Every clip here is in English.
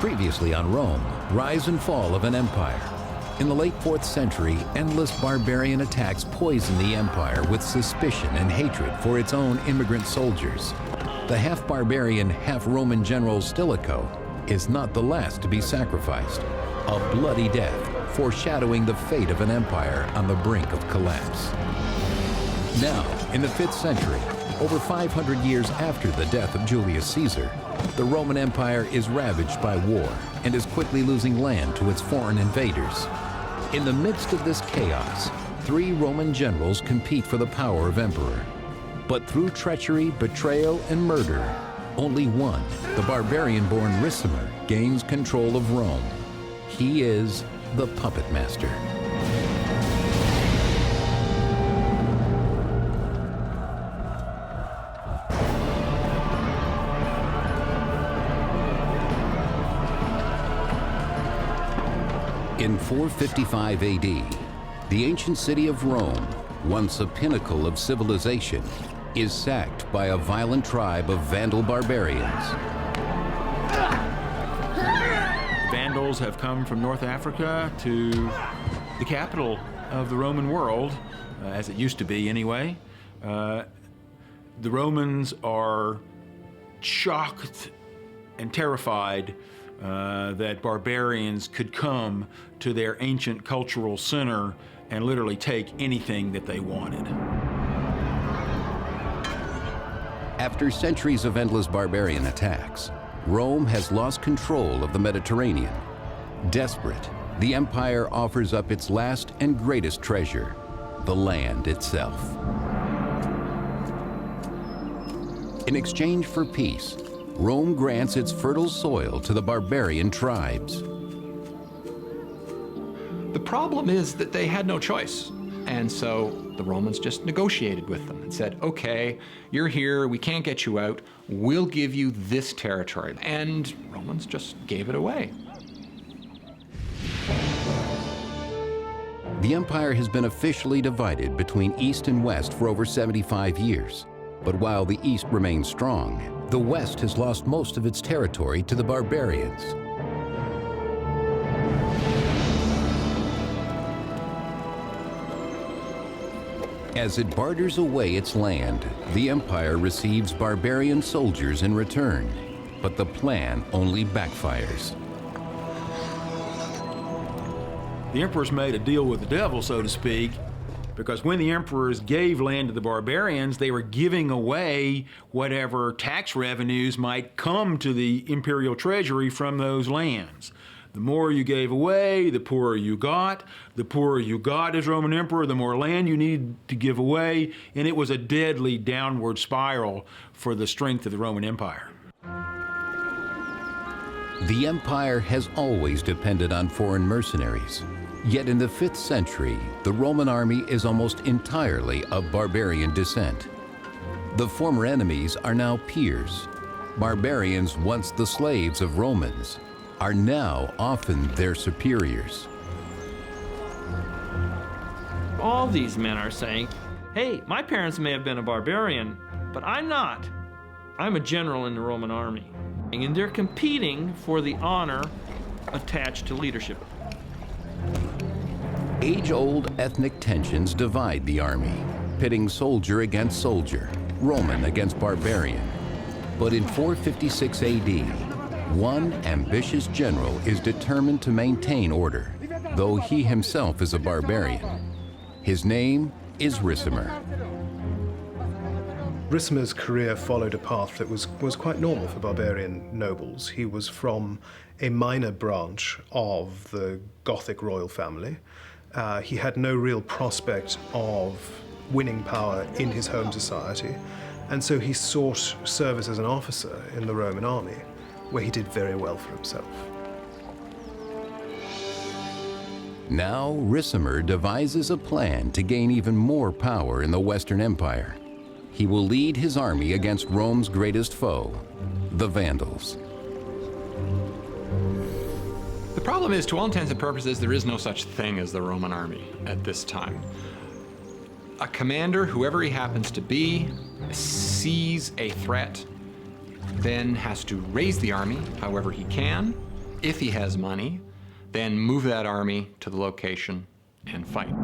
Previously on Rome, rise and fall of an empire. In the late 4th century, endless barbarian attacks poisoned the empire with suspicion and hatred for its own immigrant soldiers. The half-barbarian, half-Roman general Stilicho is not the last to be sacrificed. A bloody death, foreshadowing the fate of an empire on the brink of collapse. Now, in the 5th century, over 500 years after the death of Julius Caesar, the Roman Empire is ravaged by war and is quickly losing land to its foreign invaders. In the midst of this chaos, 3 Roman generals compete for the power of emperor. But through treachery, betrayal, and murder, only one, the barbarian-born Ricimer, gains control of Rome. He is the puppet master. In 455 AD, the ancient city of Rome, once a pinnacle of civilization, is sacked by a violent tribe of Vandal barbarians. Vandals have come from North Africa to the capital of the Roman world, as it used to be anyway. The Romans are shocked and terrified that barbarians could come to their ancient cultural center and literally take anything that they wanted. After centuries of endless barbarian attacks, Rome has lost control of the Mediterranean. Desperate, the empire offers up its last and greatest treasure, the land itself. In exchange for peace, Rome grants its fertile soil to the barbarian tribes. The problem is that they had no choice. And so the Romans just negotiated with them and said, okay, you're here, we can't get you out, we'll give you this territory. And Romans just gave it away. The empire has been officially divided between East and West for over 75 years. But while the East remains strong, the West has lost most of its territory to the barbarians. As it barters away its land, the empire receives barbarian soldiers in return. But the plan only backfires. The emperors made a deal with the devil, so to speak, because when the emperors gave land to the barbarians, they were giving away whatever tax revenues might come to the imperial treasury from those lands. The more you gave away, the poorer you got. The poorer you got as Roman emperor, the more land you needed to give away, and it was a deadly downward spiral for the strength of the Roman Empire. The empire has always depended on foreign mercenaries. Yet in the 5th century, the Roman army is almost entirely of barbarian descent. The former enemies are now peers. Barbarians, once the slaves of Romans, are now often their superiors. All these men are saying, hey, my parents may have been a barbarian, but I'm not. I'm a general in the Roman army. And they're competing for the honor attached to leadership. Age-old ethnic tensions divide the army, pitting soldier against soldier, Roman against barbarian. But in 456 AD, one ambitious general is determined to maintain order, though he himself is a barbarian. His name is Ricimer. Ricimer's career followed a path that was quite normal for barbarian nobles. He was from a minor branch of the Gothic royal family. He had no real prospect of winning power in his home society, and so he sought service as an officer in the Roman army, where he did very well for himself. Now Ricimer devises a plan to gain even more power in the Western Empire. He will lead his army against Rome's greatest foe, the Vandals. The problem is, to all intents and purposes, there is no such thing as the Roman army at this time. A commander, whoever he happens to be, sees a threat, then has to raise the army however he can, if he has money, then move that army to the location and fight.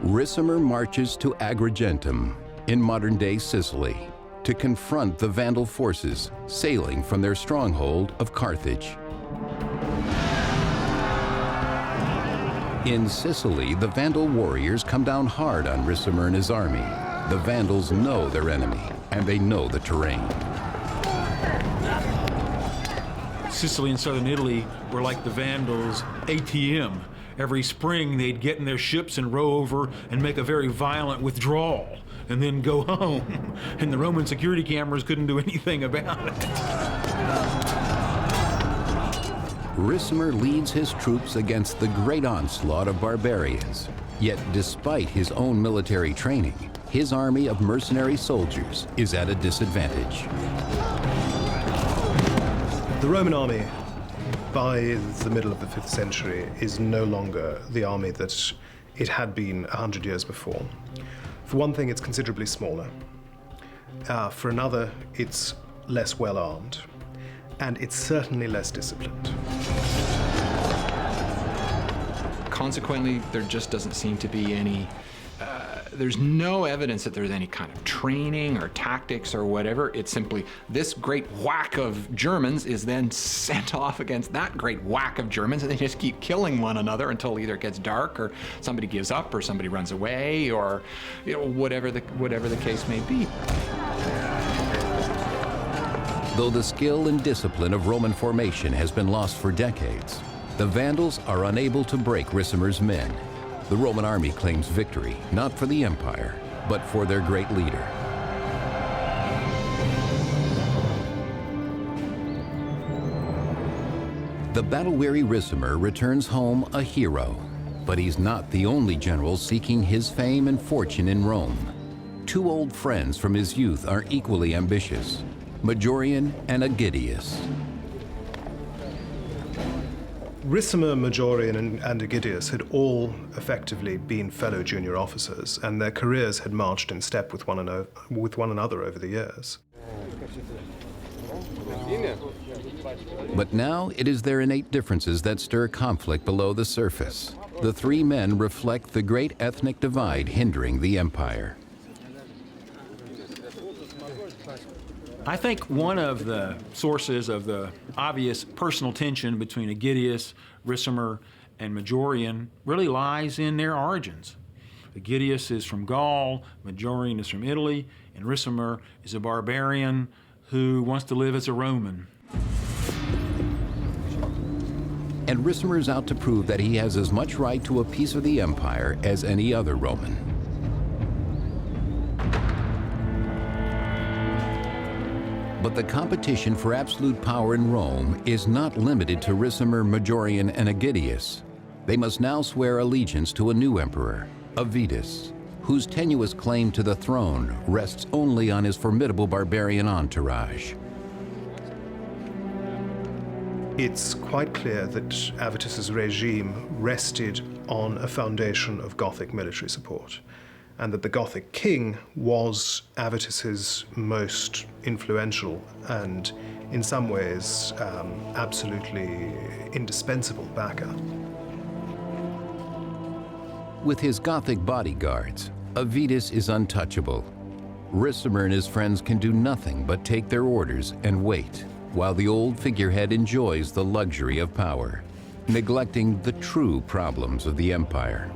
Ricimer marches to Agrigentum in modern-day Sicily to confront the Vandal forces sailing from their stronghold of Carthage. In Sicily, the Vandal warriors come down hard on Ricimer and his army. The Vandals know their enemy, and they know the terrain. Sicily and southern Italy were like the Vandals' ATM. Every spring they'd get in their ships and row over and make a very violent withdrawal and then go home. And the Roman security cameras couldn't do anything about it. Ricimer leads his troops against the great onslaught of barbarians. Yet despite his own military training, his army of mercenary soldiers is at a disadvantage. The Roman army, by the middle of the 5th century, is no longer the army that it had been 100 years before. For one thing, it's considerably smaller. For another, it's less well armed. And it's certainly less disciplined. Consequently, there just doesn't seem to be any, there's no evidence that there's any kind of training or tactics or whatever. It's simply this great whack of Germans is then sent off against that great whack of Germans, and they just keep killing one another until either it gets dark or somebody gives up or somebody runs away or, you know, whatever the case may be. Though the skill and discipline of Roman formation has been lost for decades, the Vandals are unable to break Ricimer's men. The Roman army claims victory, not for the empire, but for their great leader. The battle-weary Ricimer returns home a hero, but he's not the only general seeking his fame and fortune in Rome. Two old friends from his youth are equally ambitious: Majorian and Aegidius. Ricimer, Majorian, and Aegidius had all effectively been fellow junior officers, and their careers had marched in step with one another over the years. But now it is their innate differences that stir conflict below the surface. The three men reflect the great ethnic divide hindering the empire. I think one of the sources of the obvious personal tension between Aegidius, Ricimer, and Majorian really lies in their origins. Aegidius is from Gaul, Majorian is from Italy, and Ricimer is a barbarian who wants to live as a Roman. And Ricimer's out to prove that he has as much right to a piece of the empire as any other Roman. But the competition for absolute power in Rome is not limited to Ricimer, Majorian, and Aegidius. They must now swear allegiance to a new emperor, Avitus, whose tenuous claim to the throne rests only on his formidable barbarian entourage. It's quite clear that Avitus's regime rested on a foundation of Gothic military support, and that the Gothic king was Avitus's most influential and, in some ways, absolutely indispensable backer. With his Gothic bodyguards, Avitus is untouchable. Ricimer and his friends can do nothing but take their orders and wait, while the old figurehead enjoys the luxury of power, neglecting the true problems of the empire.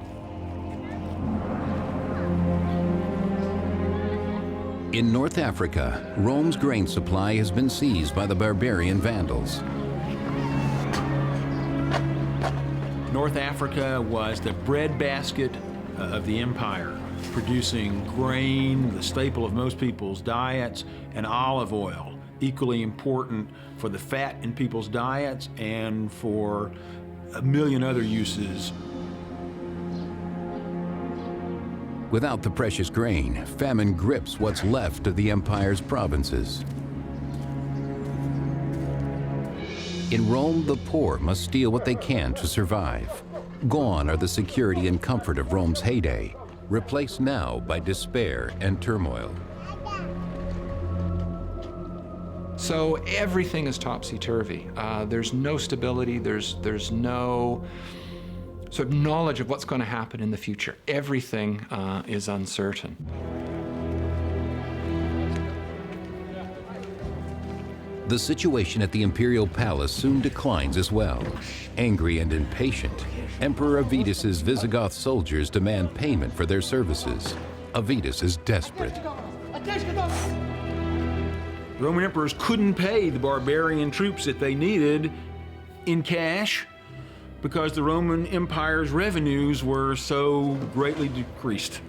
In North Africa, Rome's grain supply has been seized by the barbarian Vandals. North Africa was the breadbasket of the empire, producing grain, the staple of most people's diets, and olive oil, equally important for the fat in people's diets and for a million other uses. Without the precious grain, famine grips what's left of the empire's provinces. In Rome, the poor must steal what they can to survive. Gone are the security and comfort of Rome's heyday, replaced now by despair and turmoil. So everything is topsy-turvy. There's no stability, there's no sort of knowledge of what's going to happen in the future. Everything is uncertain. The situation at the imperial palace soon declines as well. Angry and impatient, Emperor Avitus's Visigoth soldiers demand payment for their services. Avitus is desperate. Roman emperors couldn't pay the barbarian troops that they needed in cash because the Roman Empire's revenues were so greatly decreased.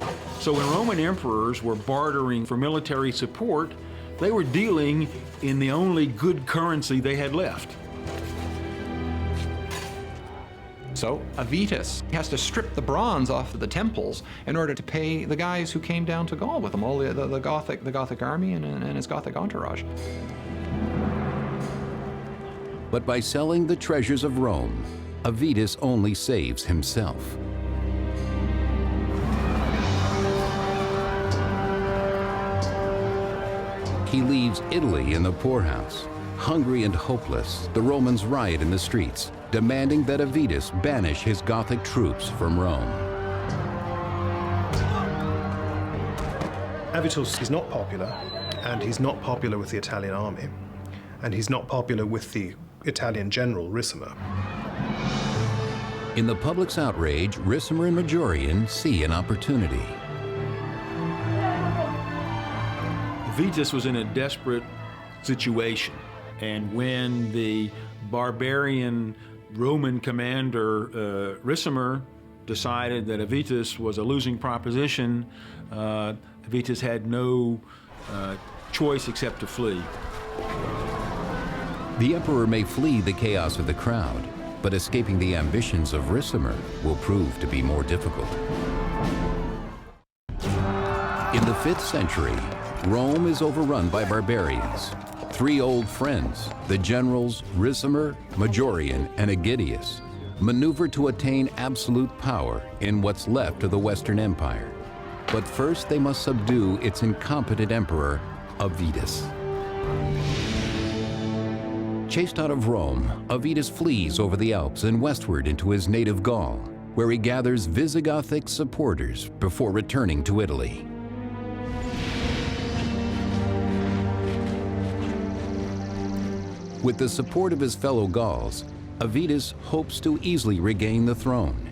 So when Roman emperors were bartering for military support, they were dealing in the only good currency they had left. So Avitus has to strip the bronze off of the temples in order to pay the guys who came down to Gaul with him, all the Gothic army and his Gothic entourage. But by selling the treasures of Rome, Avitus only saves himself. He leaves Italy in the poorhouse. Hungry and hopeless, the Romans riot in the streets, demanding that Avitus banish his Gothic troops from Rome. Avitus is not popular, and he's not popular with the Italian army, and he's not popular with the Italian general, Ricimer. In the public's outrage, Ricimer and Majorian see an opportunity. Avitus was in a desperate situation, and when the barbarian Roman commander Ricimer decided that Avitus was a losing proposition, Avitus had no choice except to flee. The emperor may flee the chaos of the crowd, but escaping the ambitions of Ricimer will prove to be more difficult. In the 5th century, Rome is overrun by barbarians. 3 old friends, the generals Ricimer, Majorian, and Aegidius, maneuver to attain absolute power in what's left of the Western Empire. But first they must subdue its incompetent emperor, Avitus. Chased out of Rome, Avitus flees over the Alps and westward into his native Gaul, where he gathers Visigothic supporters before returning to Italy. With the support of his fellow Gauls, Avitus hopes to easily regain the throne.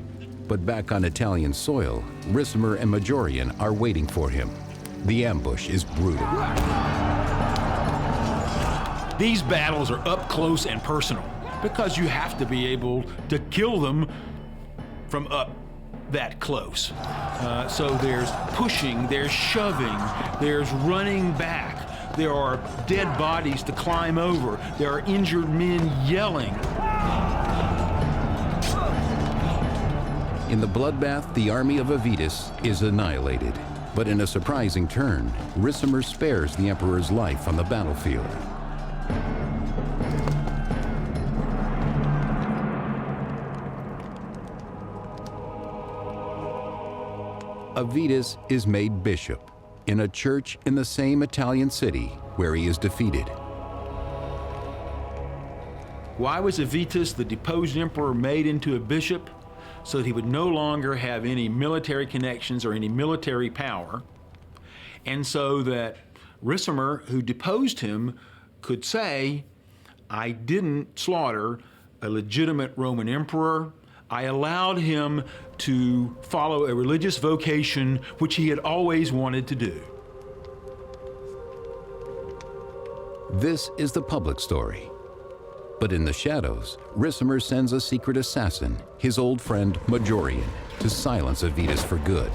But back on Italian soil, Ricimer and Majorian are waiting for him. The ambush is brutal. These battles are up close and personal because you have to be able to kill them from up that close. So there's pushing, there's shoving, there's running back. There are dead bodies to climb over. There are injured men yelling. In the bloodbath, the army of Avitus is annihilated. But in a surprising turn, Ricimer spares the emperor's life on the battlefield. Avitus is made bishop in a church in the same Italian city where he is defeated. Why was Avitus, the deposed emperor, made into a bishop? So that he would no longer have any military connections or any military power, and so that Ricimer, who deposed him, could say, I didn't slaughter a legitimate Roman emperor. I allowed him to follow a religious vocation which he had always wanted to do. This is the public story. But in the shadows, Ricimer sends a secret assassin, his old friend Majorian, to silence Avitus for good.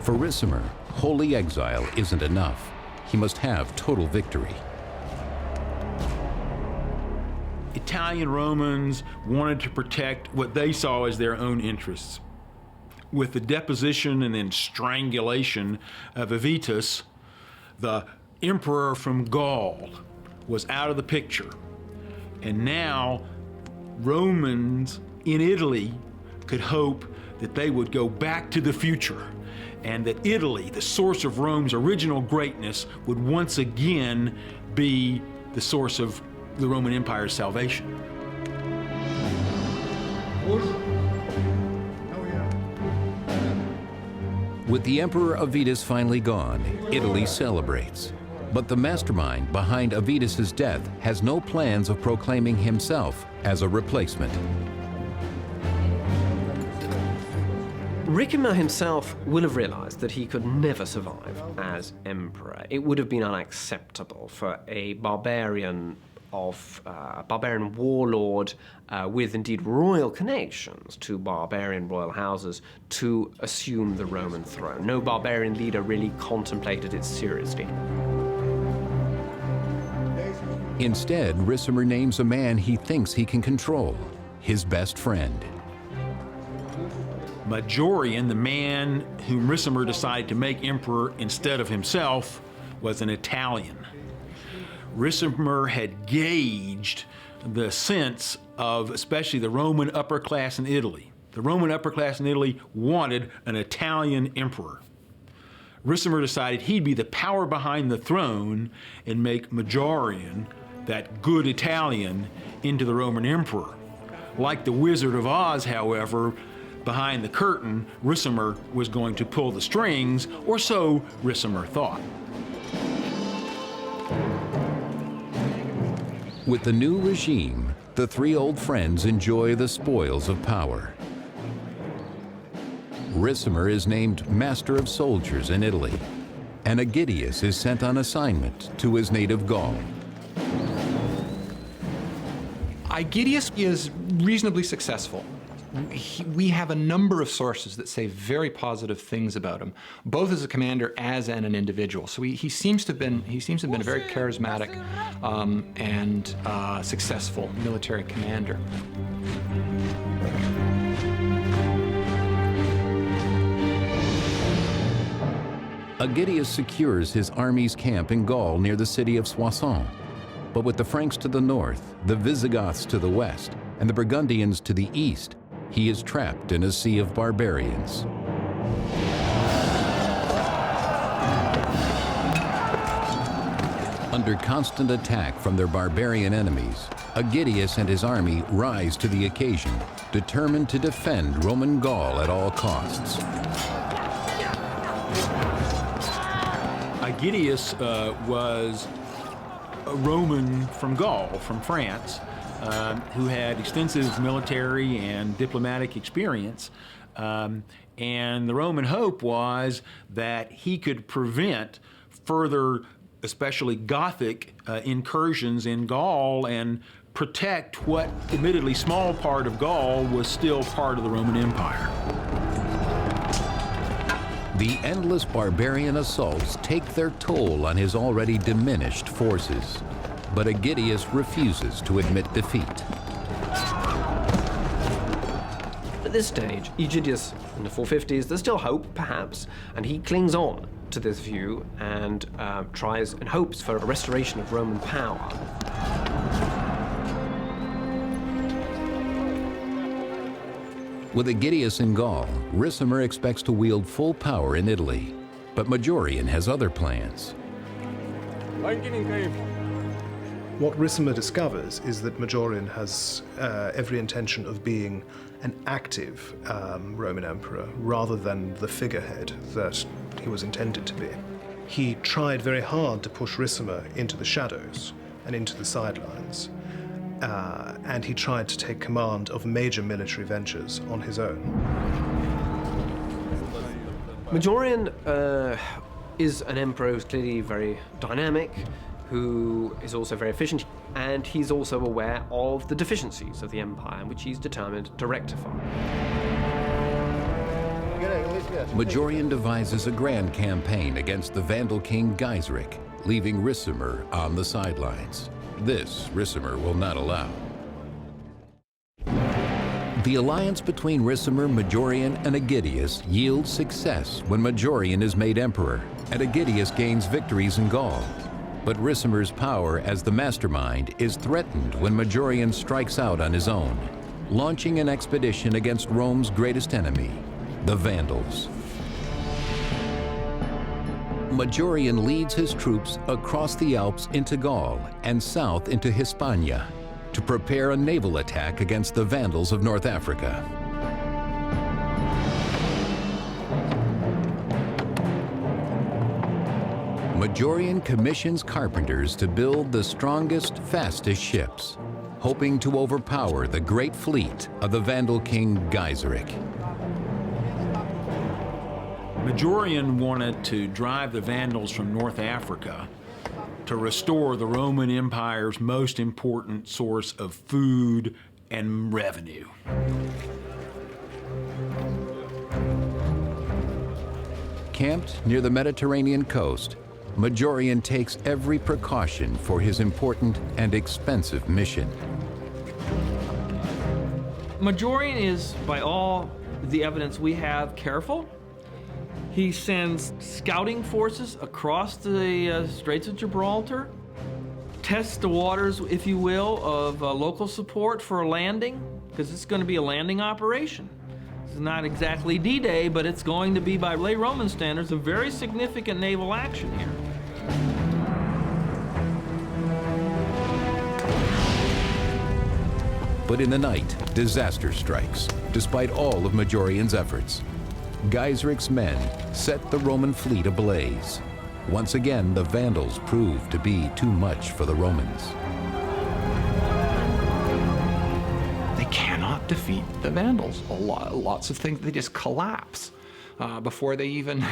For Ricimer, holy exile isn't enough. He must have total victory. Italian Romans wanted to protect what they saw as their own interests. With the deposition and then strangulation of Avitus, the emperor from Gaul was out of the picture. And now Romans in Italy could hope that they would go back to the future and that Italy, the source of Rome's original greatness, would once again be the source of the Roman Empire's salvation. With the Emperor Avitus finally gone, Italy celebrates. But the mastermind behind Avitus's death has no plans of proclaiming himself as a replacement. Ricimer himself will have realized that he could never survive as emperor. It would have been unacceptable for a barbarian warlord with indeed royal connections to barbarian royal houses to assume the Roman throne. No barbarian leader really contemplated it seriously. Instead, Ricimer names a man he thinks he can control, his best friend. Majorian, the man whom Ricimer decided to make emperor instead of himself, was an Italian. Ricimer had gauged the sense of especially the Roman upper class in Italy. The Roman upper class in Italy wanted an Italian emperor. Ricimer decided he'd be the power behind the throne and make Majorian, that good Italian, into the Roman emperor. Like the Wizard of Oz, however, behind the curtain, Ricimer was going to pull the strings, or so Ricimer thought. With the new regime, the three old friends enjoy the spoils of power. Ricimer is named Master of Soldiers in Italy, and Aegidius is sent on assignment to his native Gaul. Aegidius is reasonably successful. We have a number of sources that say very positive things about him, both as a commander as an individual. So he seems to have been a very charismatic and successful military commander. Aegidius secures his army's camp in Gaul near the city of Soissons. But with the Franks to the north, the Visigoths to the west, and the Burgundians to the east, he is trapped in a sea of barbarians. Under constant attack from their barbarian enemies, Aegidius and his army rise to the occasion, determined to defend Roman Gaul at all costs. Aegidius was a Roman from Gaul, from France, who had extensive military and diplomatic experience. And the Roman hope was that he could prevent further, especially Gothic incursions in Gaul and protect what admittedly small part of Gaul was still part of the Roman Empire. The endless barbarian assaults take their toll on his already diminished forces. But Aegidius refuses to admit defeat. At this stage, Aegidius, in the 450s, there's still hope, perhaps, and he clings on to this view and tries and hopes for a restoration of Roman power. With Aegidius in Gaul, Ricimer expects to wield full power in Italy. But Majorian has other plans. What Ricimer discovers is that Majorian has every intention of being an active Roman emperor rather than the figurehead that he was intended to be. He tried very hard to push Ricimer into the shadows and into the sidelines, and he tried to take command of major military ventures on his own. Majorian is an emperor who's clearly very dynamic, who is also very efficient, and he's also aware of the deficiencies of the empire, which he's determined to rectify. Majorian devises a grand campaign against the Vandal king Gaiseric, leaving Ricimer on the sidelines. This Ricimer will not allow. The alliance between Ricimer, Majorian, and Aegidius yields success when Majorian is made emperor, and Aegidius gains victories in Gaul. But Ricimer's power as the mastermind is threatened when Majorian strikes out on his own, launching an expedition against Rome's greatest enemy, the Vandals. Majorian leads his troops across the Alps into Gaul and south into Hispania to prepare a naval attack against the Vandals of North Africa. Majorian commissions carpenters to build the strongest, fastest ships, hoping to overpower the great fleet of the Vandal king Gaiseric. Majorian wanted to drive the Vandals from North Africa to restore the Roman Empire's most important source of food and revenue. Camped near the Mediterranean coast, Majorian takes every precaution for his important and expensive mission. Majorian is, by all the evidence we have, careful. He sends scouting forces across the Straits of Gibraltar, tests the waters, if you will, of local support for a landing, because it's going to be a landing operation. This is not exactly D-Day, but it's going to be, by late Roman standards, a very significant naval action here. But in the night, disaster strikes, despite all of Majorian's efforts. Gaiseric's men set the Roman fleet ablaze. Once again, the Vandals proved to be too much for the Romans. They cannot defeat the Vandals. Lots of things, they just collapse before they even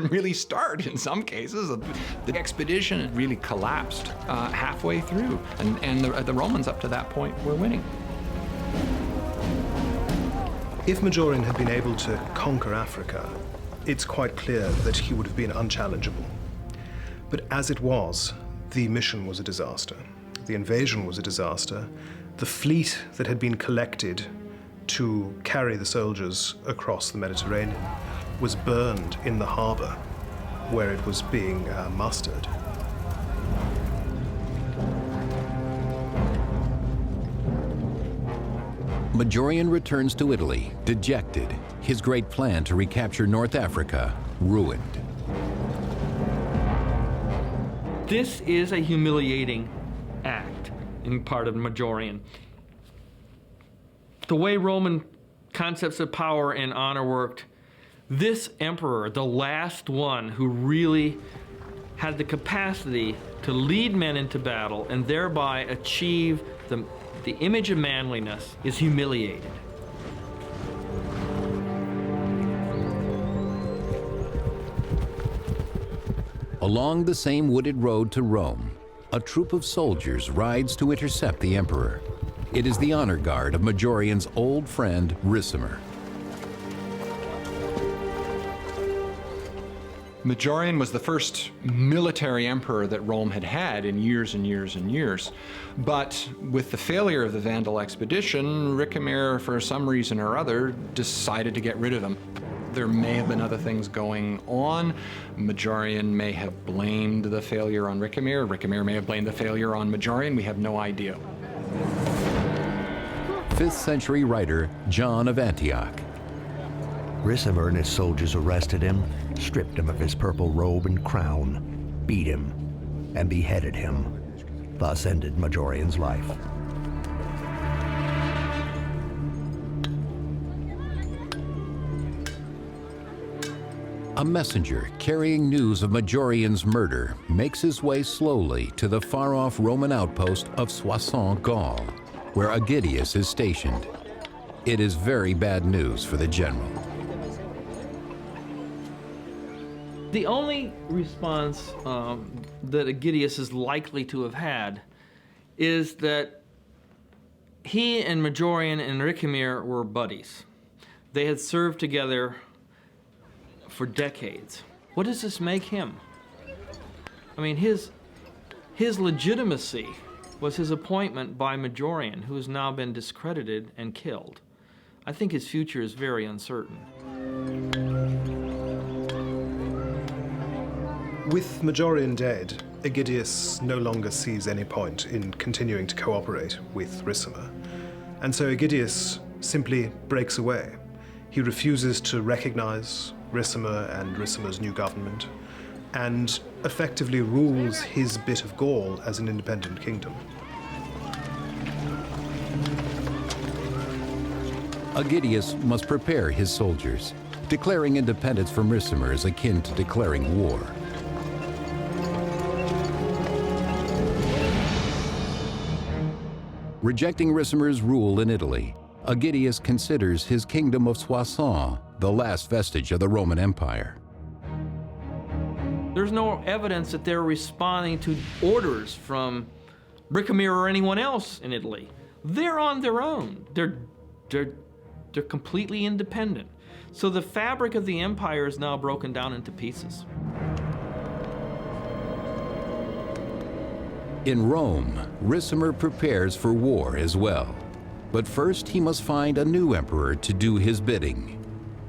really start. In some cases, the expedition had really collapsed halfway through, and the Romans up to that point were winning. If Majorian had been able to conquer Africa, it's quite clear that he would have been unchallengeable. But as it was, the mission was a disaster. The invasion was a disaster. The fleet that had been collected to carry the soldiers across the Mediterranean was burned in the harbor where it was being mustered. Majorian returns to Italy, dejected, his great plan to recapture North Africa ruined. This is a humiliating act in part of Majorian. The way Roman concepts of power and honor worked, this emperor, the last one who really had the capacity to lead men into battle and thereby achieve the image of manliness, is humiliated. Along the same wooded road to Rome, a troop of soldiers rides to intercept the emperor. It is the honor guard of Majorian's old friend, Ricimer. Majorian was the first military emperor that Rome had had in years and years and years. But with the failure of the Vandal expedition, Ricimer, for some reason or other, decided to get rid of him. There may have been other things going on. Majorian may have blamed the failure on Ricimer. Ricimer may have blamed the failure on Majorian. We have no idea. 5th century writer John of Antioch. Ricimer and his soldiers arrested him, stripped him of his purple robe and crown, beat him, and beheaded him. Thus ended Majorian's life. A messenger carrying news of Majorian's murder makes his way slowly to the far-off Roman outpost of Soissons, Gaul, where Aegidius is stationed. It is very bad news for the general. The only response that Aegidius is likely to have had is that he and Majorian and Ricimer were buddies. They had served together for decades. What does this make him? I mean, his legitimacy was his appointment by Majorian, who has now been discredited and killed. I think his future is very uncertain. With Majorian dead, Aegidius no longer sees any point in continuing to cooperate with Ricimer. And so Aegidius simply breaks away. He refuses to recognize Ricimer and Ricimer's new government. and effectively rules his bit of Gaul as an independent kingdom. Aegidius must prepare his soldiers. Declaring independence from Ricimer is akin to declaring war. Rejecting Ricimer's rule in Italy, Aegidius considers his kingdom of Soissons the last vestige of the Roman Empire. There's no evidence that they're responding to orders from Ricimer or anyone else in Italy. They're on their own. They're completely independent. So the fabric of the empire is now broken down into pieces. In Rome, Ricimer prepares for war as well. But first he must find a new emperor to do his bidding.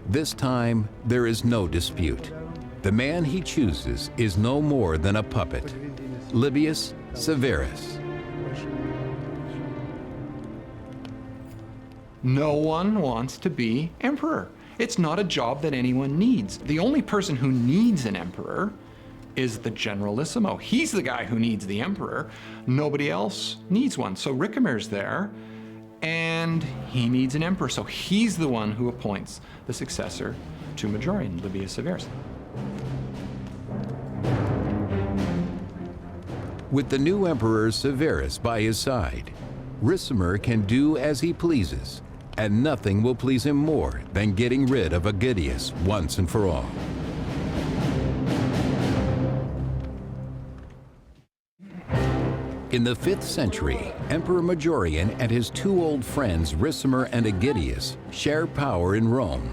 This time, there is no dispute. The man he chooses is no more than a puppet, Libius Severus. No one wants to be emperor. It's not a job that anyone needs. The only person who needs an emperor is the generalissimo. He's the guy who needs the emperor. Nobody else needs one. So Ricimer's there, and he needs an emperor. So he's the one who appoints the successor to Majorian, Libius Severus. With the new emperor Severus by his side, Ricimer can do as he pleases, and nothing will please him more than getting rid of Aegidius once and for all. In the 5th century, Emperor Majorian and his two old friends Ricimer and Aegidius share power in Rome.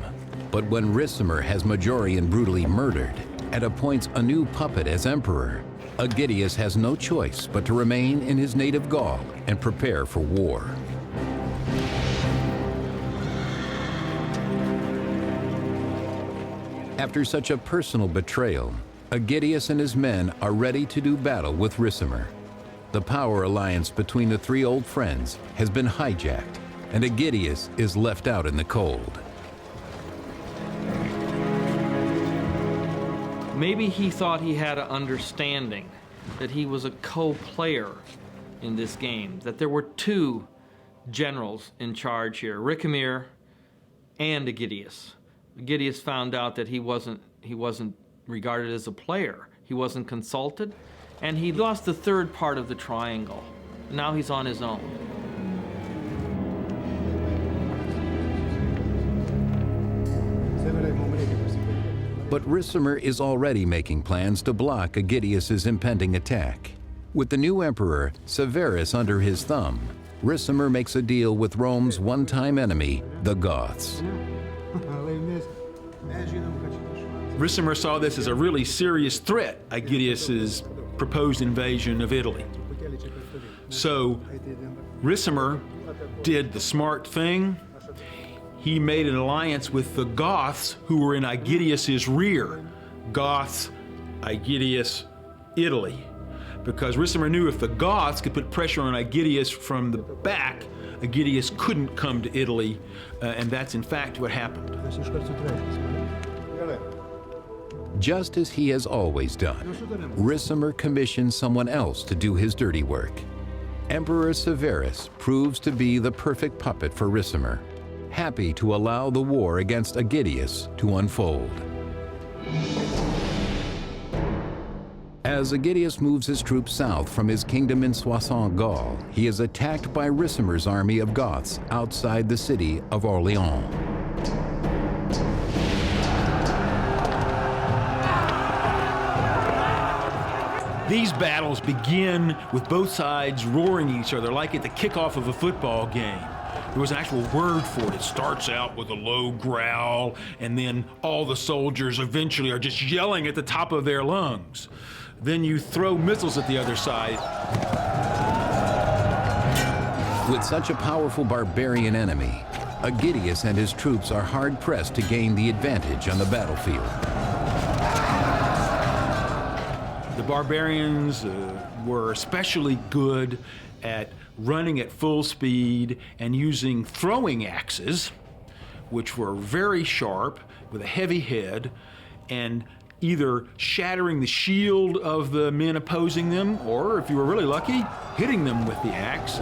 But when Ricimer has Majorian brutally murdered and appoints a new puppet as emperor, Aegidius has no choice but to remain in his native Gaul and prepare for war. After such a personal betrayal, Aegidius and his men are ready to do battle with Ricimer. The power alliance between the three old friends has been hijacked, and Aegidius is left out in the cold. Maybe he thought he had an understanding that he was a co-player in this game, that there were two generals in charge here, Ricimer and Aegidius. Aegidius found out that he wasn't regarded as a player. He wasn't consulted, and he lost the third part of the triangle. Now he's on his own. But Ricimer is already making plans to block Aegidius's impending attack. With the new emperor, Severus, under his thumb, Ricimer makes a deal with Rome's one-time enemy, the Goths. Ricimer saw this as a really serious threat, Aegidius's proposed invasion of Italy. So Ricimer did the smart thing. He made an alliance with the Goths, who were in Aegidius's rear. Goths, Aegidius, Italy. Because Ricimer knew if the Goths could put pressure on Aegidius from the back, Aegidius couldn't come to Italy, and that's in fact what happened. Just as he has always done, Ricimer commissions someone else to do his dirty work. Emperor Severus proves to be the perfect puppet for Ricimer, happy to allow the war against Aegidius to unfold. As Aegidius moves his troops south from his kingdom in Soissons, Gaul, he is attacked by Ricimer's army of Goths outside the city of Orléans. These battles begin with both sides roaring each other like at the kickoff of a football game. There was an actual word for it. It starts out with a low growl, and then all the soldiers eventually are just yelling at the top of their lungs. Then you throw missiles at the other side. With such a powerful barbarian enemy, Aegidius and his troops are hard-pressed to gain the advantage on the battlefield. The barbarians were especially good at running at full speed and using throwing axes, which were very sharp with a heavy head, and either shattering the shield of the men opposing them, or if you were really lucky, hitting them with the axe.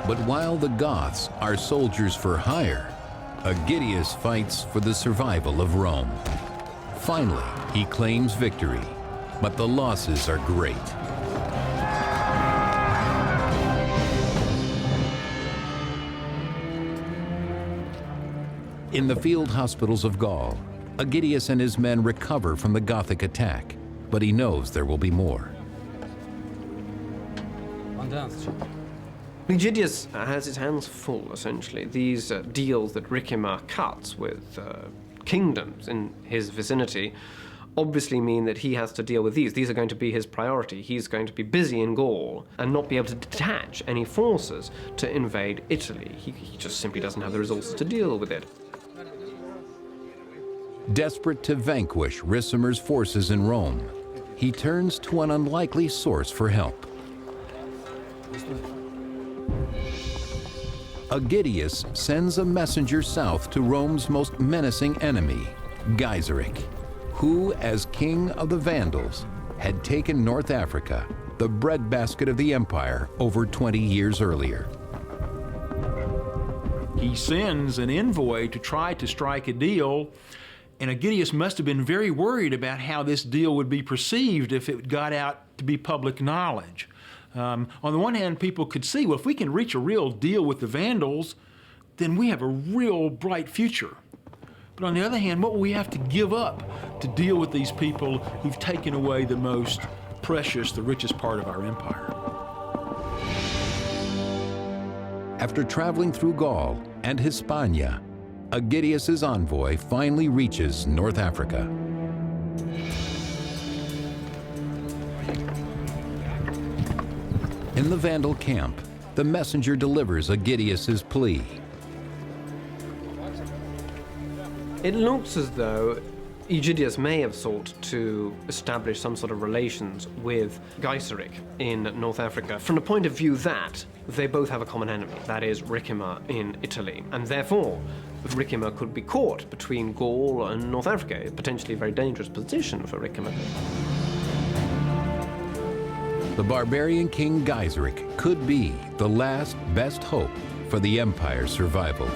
But while the Goths are soldiers for hire, Aegidius fights for the survival of Rome. Finally, he claims victory, but the losses are great. In the field hospitals of Gaul, Aegidius and his men recover from the Gothic attack, but he knows there will be more. Aegidius has his hands full, essentially. These deals that Ricimer cuts with kingdoms in his vicinity obviously mean that he has to deal with these. These are going to be his priority. He's going to be busy in Gaul and not be able to detach any forces to invade Italy. He just simply doesn't have the resources to deal with it. Desperate to vanquish Ricimer's forces in Rome, he turns to an unlikely source for help. Aegidius sends a messenger south to Rome's most menacing enemy, Gaiseric, who, as king of the Vandals, had taken North Africa, the breadbasket of the empire, over 20 years earlier. He sends an envoy to try to strike a deal, and Aegidius must have been very worried about how this deal would be perceived if it got out to be public knowledge. On the one hand, people could see, well, if we can reach a real deal with the Vandals, then we have a real bright future. But on the other hand, what will we have to give up to deal with these people who've taken away the most precious, the richest part of our empire? After traveling through Gaul and Hispania, Aegidius's envoy finally reaches North Africa. In the Vandal camp, the messenger delivers Aegidius's plea. It looks as though Aegidius may have sought to establish some sort of relations with Gaiseric in North Africa from the point of view that they both have a common enemy, that is Ricimer in Italy, and therefore Ricimer could be caught between Gaul and North Africa, a potentially very dangerous position for Ricimer. The barbarian king Gaiseric could be the last best hope for the empire's survival.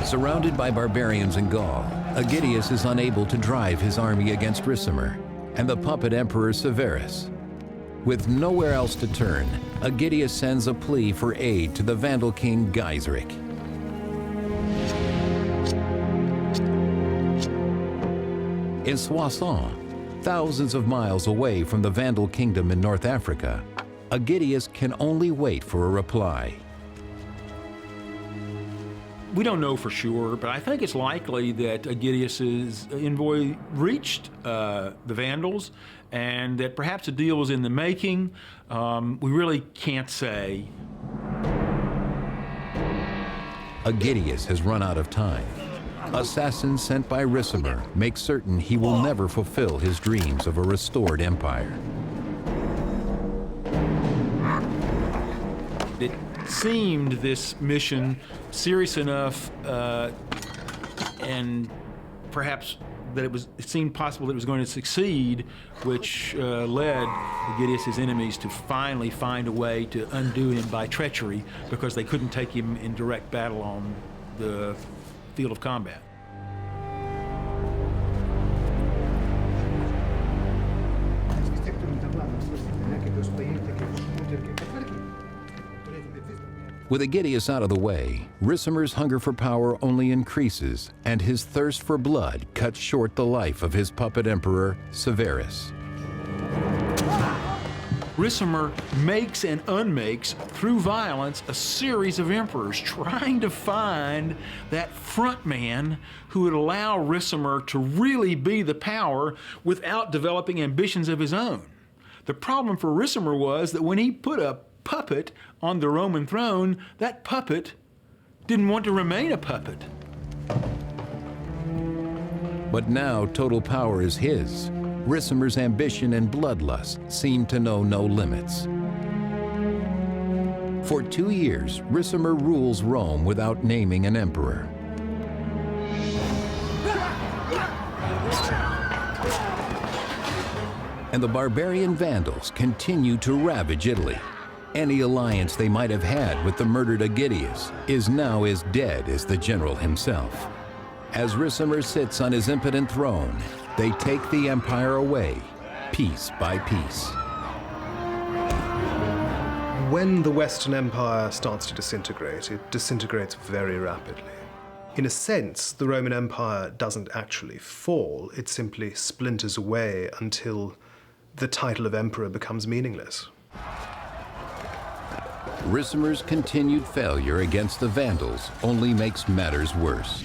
Surrounded by barbarians in Gaul, Aegidius is unable to drive his army against Ricimer and the puppet emperor Severus. With nowhere else to turn, Aegidius sends a plea for aid to the Vandal king Gaiseric. In Soissons, thousands of miles away from the Vandal kingdom in North Africa, Aegidius can only wait for a reply. We don't know for sure, but I think it's likely that Aegidius's envoy reached the Vandals and that perhaps a deal was in the making. We really can't say. Aegidius has run out of time. Assassins sent by Ricimer make certain he will never fulfill his dreams of a restored empire. It seemed this mission serious enough and perhaps that it seemed possible that it was going to succeed, which led Aegidius's enemies to finally find a way to undo him by treachery because they couldn't take him in direct battle on the field of combat. With Aegidius out of the way, Ricimer's hunger for power only increases, and his thirst for blood cuts short the life of his puppet emperor, Severus. Ricimer makes and unmakes, through violence, a series of emperors, trying to find that front man who would allow Ricimer to really be the power without developing ambitions of his own. The problem for Ricimer was that when he put a puppet on the Roman throne, that puppet didn't want to remain a puppet. But now total power is his. Ricimer's ambition and bloodlust seem to know no limits. For 2 years, Ricimer rules Rome without naming an emperor. and the barbarian Vandals continue to ravage Italy. Any alliance they might have had with the murdered Aegidius is now as dead as the general himself. As Ricimer sits on his impotent throne, they take the empire away, piece by piece. When the Western Empire starts to disintegrate, it disintegrates very rapidly. In a sense, the Roman Empire doesn't actually fall, it simply splinters away until the title of emperor becomes meaningless. Ricimer's continued failure against the Vandals only makes matters worse.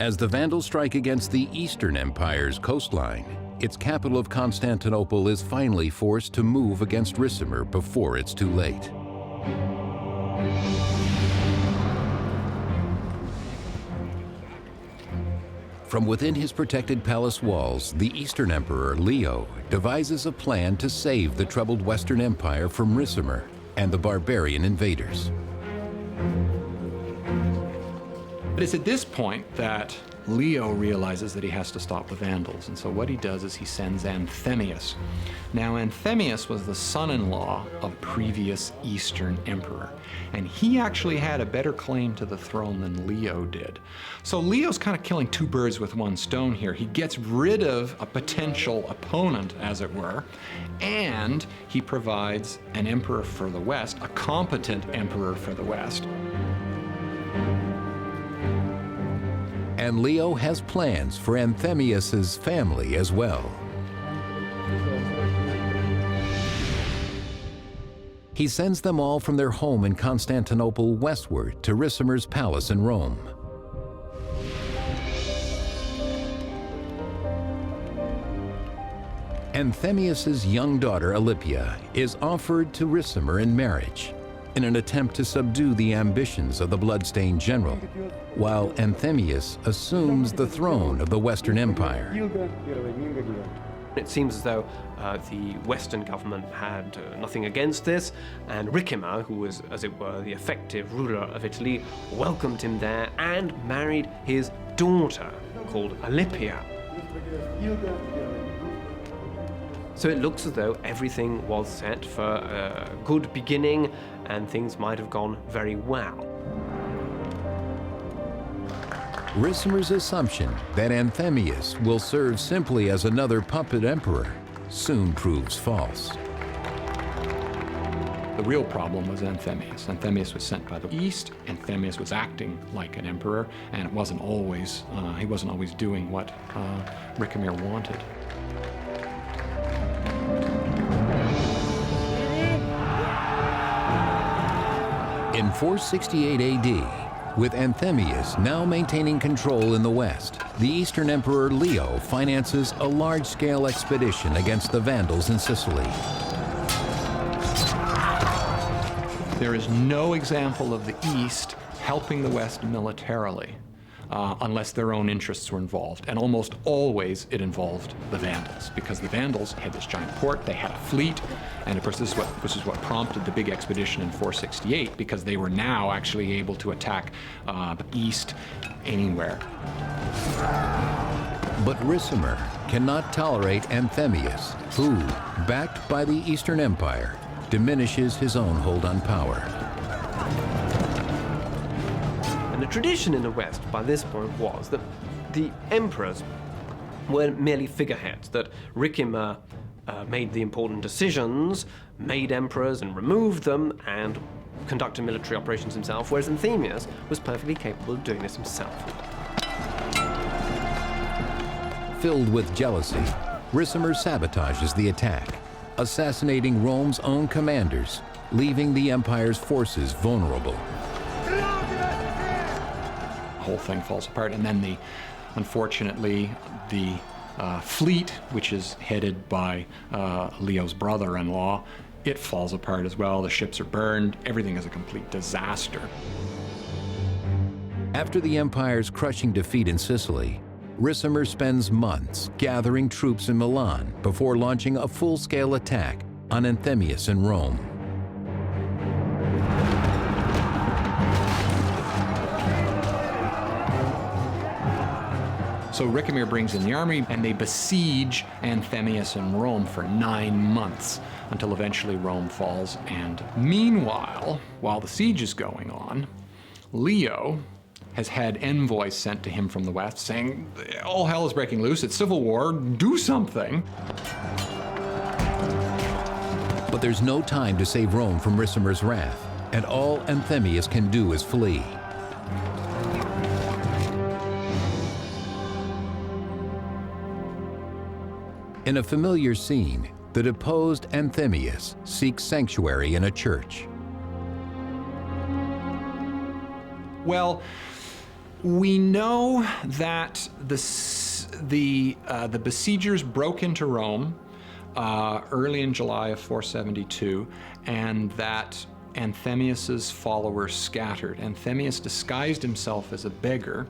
As the Vandals strike against the Eastern Empire's coastline, its capital of Constantinople is finally forced to move against Ricimer before it's too late. From within his protected palace walls, the Eastern Emperor, Leo, devises a plan to save the troubled Western Empire from Ricimer and the barbarian invaders. But it's at this point that Leo realizes that he has to stop the Vandals, and so what he does is he sends Anthemius. Now, Anthemius was the son-in-law of a previous Eastern emperor, and he actually had a better claim to the throne than Leo did. So Leo's kind of killing two birds with one stone here. He gets rid of a potential opponent, as it were, and he provides an emperor for the West, a competent emperor for the West. And Leo has plans for Anthemius's family as well. He sends them all from their home in Constantinople westward to Ricimer's palace in Rome. Anthemius's young daughter Alypia is offered to Ricimer in marriage in an attempt to subdue the ambitions of the bloodstained general, while Anthemius assumes the throne of the Western Empire. It seems as though the Western government had nothing against this, and Ricimer, who was, as it were, the effective ruler of Italy, welcomed him there and married his daughter, called Alypia. So it looks as though everything was set for a good beginning, and things might have gone very well. Ricimer's assumption that Anthemius will serve simply as another puppet emperor soon proves false. The real problem was Anthemius. Anthemius was sent by the East. Anthemius was acting like an emperor, and it wasn't always, he wasn't always doing what Ricimer wanted. In 468 AD, with Anthemius now maintaining control in the west, the Eastern Emperor Leo finances a large-scale expedition against the Vandals in Sicily. There is no example of the East helping the West militarily unless their own interests were involved. And almost always it involved the Vandals, because the Vandals had this giant port, they had a fleet, and of course this is what prompted the big expedition in 468, because they were now actually able to attack the East anywhere. But Ricimer cannot tolerate Anthemius, who, backed by the Eastern Empire, diminishes his own hold on power. And the tradition in the West by this point was that the emperors were merely figureheads, that Ricimer made the important decisions, made emperors and removed them, and conducted military operations himself, whereas Anthemius was perfectly capable of doing this himself. Filled with jealousy, Ricimer sabotages the attack, assassinating Rome's own commanders, leaving the empire's forces vulnerable. The whole thing falls apart, and then unfortunately, the fleet, which is headed by Leo's brother-in-law, it falls apart as well. The ships are burned. Everything is a complete disaster. After the empire's crushing defeat in Sicily, Ricimer spends months gathering troops in Milan before launching a full-scale attack on Anthemius in Rome. So Ricimer brings in the army, and they besiege Anthemius in Rome for 9 months, until eventually Rome falls. And meanwhile, while the siege is going on, Leo has had envoys sent to him from the west saying, all hell is breaking loose, it's civil war, do something. But there's no time to save Rome from Ricimer's wrath, and all Anthemius can do is flee. In a familiar scene, the deposed Anthemius seeks sanctuary in a church. Well, we know that the besiegers broke into Rome early in July of 472, and that Anthemius's followers scattered. Anthemius disguised himself as a beggar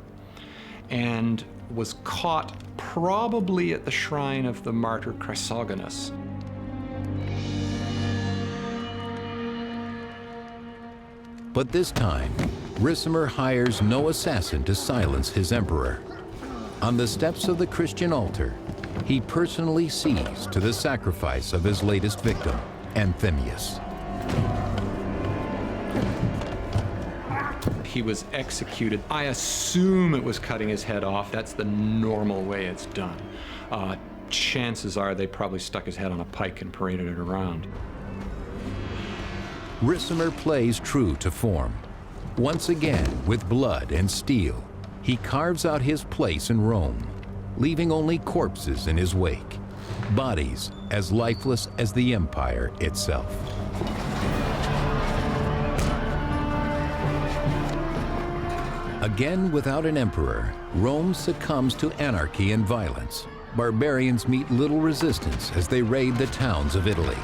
and was caught probably at the shrine of the martyr Chrysogonus. But this time, Ricimer hires no assassin to silence his emperor. On the steps of the Christian altar, he personally sees to the sacrifice of his latest victim, Anthemius. He was executed. I assume it was cutting his head off. That's the normal way it's done. Chances are they probably stuck his head on a pike and paraded it around. Ricimer plays true to form. Once again, with blood and steel, he carves out his place in Rome, leaving only corpses in his wake, bodies as lifeless as the empire itself. Again, without an emperor, Rome succumbs to anarchy and violence. Barbarians meet little resistance as they raid the towns of Italy.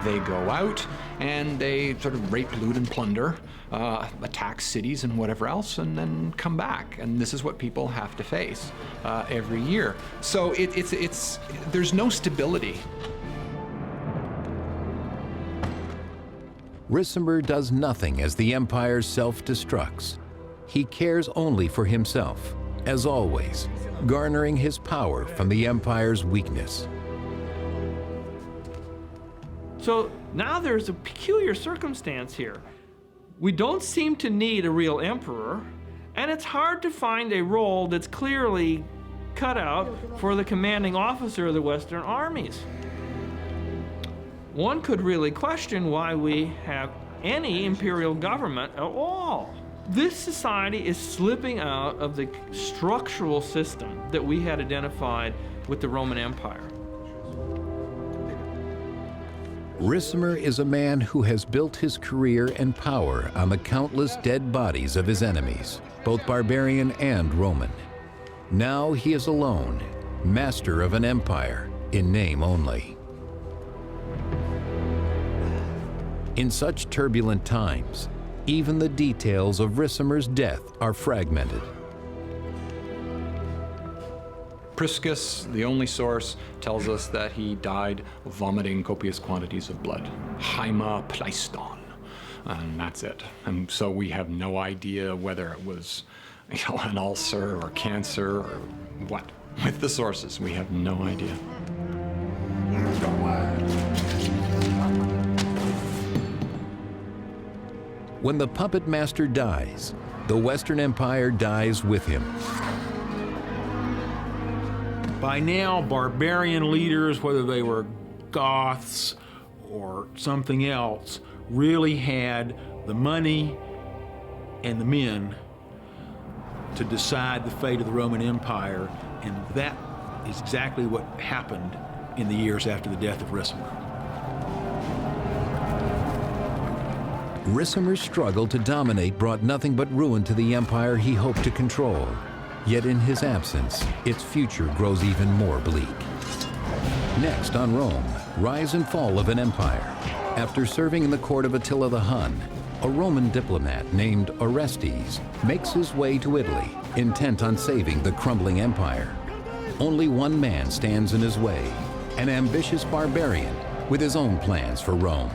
They go out and they sort of rape, loot, and plunder, attack cities and whatever else, and then come back. And this is what people have to face every year. So there's no stability. Ricimer does nothing as the empire self-destructs. He cares only for himself, as always, garnering his power from the empire's weakness. So now there's a peculiar circumstance here. We don't seem to need a real emperor, and it's hard to find a role that's clearly cut out for the commanding officer of the Western armies. One could really question why we have any imperial government at all. This society is slipping out of the structural system that we had identified with the Roman Empire. Ricimer is a man who has built his career and power on the countless dead bodies of his enemies, both barbarian and Roman. Now he is alone, master of an empire in name only. In such turbulent times, even the details of Ricimer's death are fragmented. Priscus, the only source, tells us that he died vomiting copious quantities of blood. Haima pleiston. And that's it. And so we have no idea whether it was, an ulcer or cancer or what. With the sources, we have no idea. When the puppet master dies, the Western Empire dies with him. By now, barbarian leaders, whether they were Goths or something else, really had the money and the men to decide the fate of the Roman Empire, and that is exactly what happened in the years after the death of Ricimer. Ricimer's struggle to dominate brought nothing but ruin to the empire he hoped to control. Yet in his absence, its future grows even more bleak. Next on Rome, rise and fall of an empire. After serving in the court of Attila the Hun, a Roman diplomat named Orestes makes his way to Italy, intent on saving the crumbling empire. Only one man stands in his way, an ambitious barbarian with his own plans for Rome.